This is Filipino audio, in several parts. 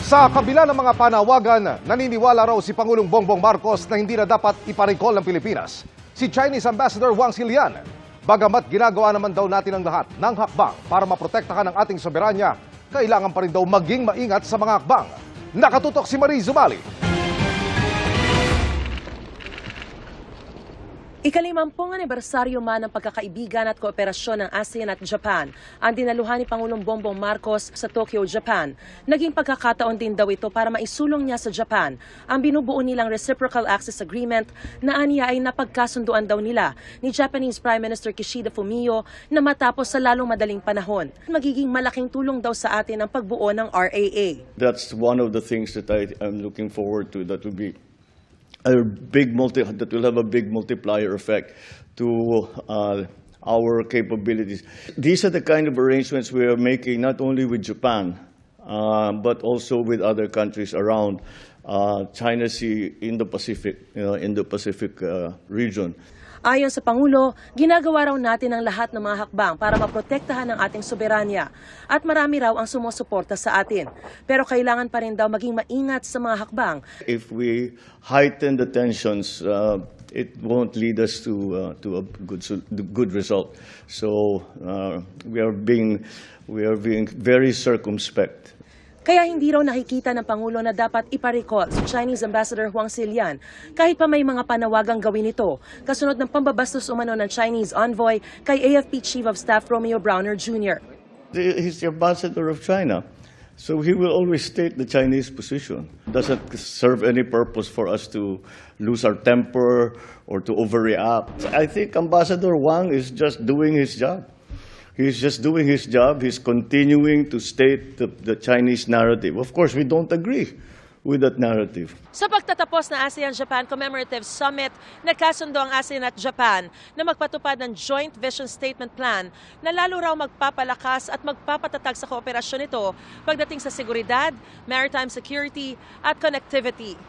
Sa kabila ng mga panawagan, naniniwala raw si Pangulong Bongbong Marcos na hindi na dapat ipa-recall ng Pilipinas si Chinese Ambassador Wang Xilian. Bagamat ginagawa naman daw natin ang lahat ng hakbang para maprotektahan ang ating soberanya, kailangan pa rin daw maging maingat sa mga hakbang. Nakatutok si Marie Zumali. Ikalimampung anibersaryo man ng pagkakaibigan at kooperasyon ng ASEAN at Japan ang dinaluhan ni Pangulong Bongbong Marcos sa Tokyo, Japan. Naging pagkakataon din daw ito para maisulong niya sa Japan ang binubuo nilang Reciprocal Access Agreement na aniya ay napagkasunduan daw nila ni Japanese Prime Minister Kishida Fumio na matapos sa lalong madaling panahon. Magiging malaking tulong daw sa atin ang pagbuo ng RAA. That's one of the things that I am looking forward to. That will be that will have a big multiplier effect to our capabilities. These are the kind of arrangements we are making not only with Japan, but also with other countries around China Sea in the Pacific, region. Ayon sa Pangulo, ginagawa raw natin ang lahat ng mga hakbang para maprotektahan ang ating soberanya at marami raw ang sumusuporta sa atin. Pero kailangan pa rin daw maging maingat sa mga hakbang. If we heighten the tensions, it won't lead us to a good result. So we are being very circumspect. Kaya hindi raw nakikita ng Pangulo na dapat ipa-recall si Chinese Ambassador Wang Xilian kahit pa may mga panawagang gawin ito, kasunod ng pambabastos umano ng Chinese envoy kay AFP Chief of Staff Romeo Browner Jr. He's the ambassador of China, so he will always state the Chinese position. It doesn't serve any purpose for us to lose our temper or to overreact. I think Ambassador Wang is just doing his job. He's just doing his job. He's continuing to state the Chinese narrative. Of course, we don't agree with that narrative. Sa pagtatapos na ASEAN-Japan Commemorative Summit, nagkasundo ang ASEAN at Japan na magpatupad ng Joint Vision Statement Plan na lalo raw magpapalakas at magpapatatag sa kooperasyon nito pagdating sa seguridad, maritime security at connectivity.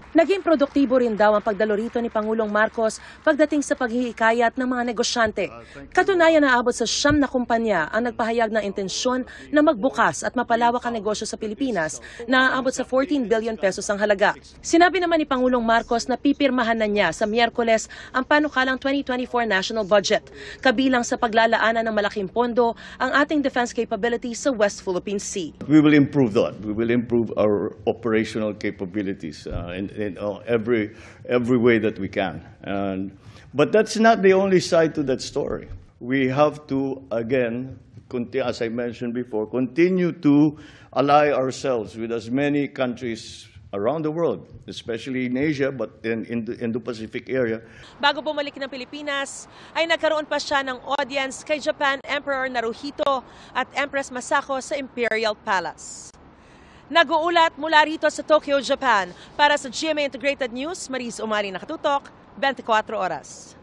Naging produktibo rin daw ang pagdalo rito ni Pangulong Marcos pagdating sa paghihikayat ng mga negosyante. Katunayan na abot sa 9 na kumpanya ang nagpahayag ng intensyon na magbukas at mapalawak ang negosyo sa Pilipinas na aabot sa 14 billion pesos ang halaga. Sinabi naman ni Pangulong Marcos na pipirmahan na niya sa Miyerkules ang panukalang 2024 national budget, kabilang sa paglalaanan ng malaking pondo ang ating defense capabilities sa West Philippine Sea. We will improve that. We will improve our operational capabilities in every way that we can. But that's not the only side to that story. We have to, again, as I mentioned before, continue to ally ourselves with as many countries around the world, especially in Asia, but in the Pacific area. Bago bumalik ng Pilipinas, ay nagkaroon pa siya ng audience kay Japan Emperor Naruhito at Empress Masako sa Imperial Palace. Nag-uulat mula rito sa Tokyo, Japan. Para sa GMA Integrated News, Marie Zumali, nakatutok, 24 oras.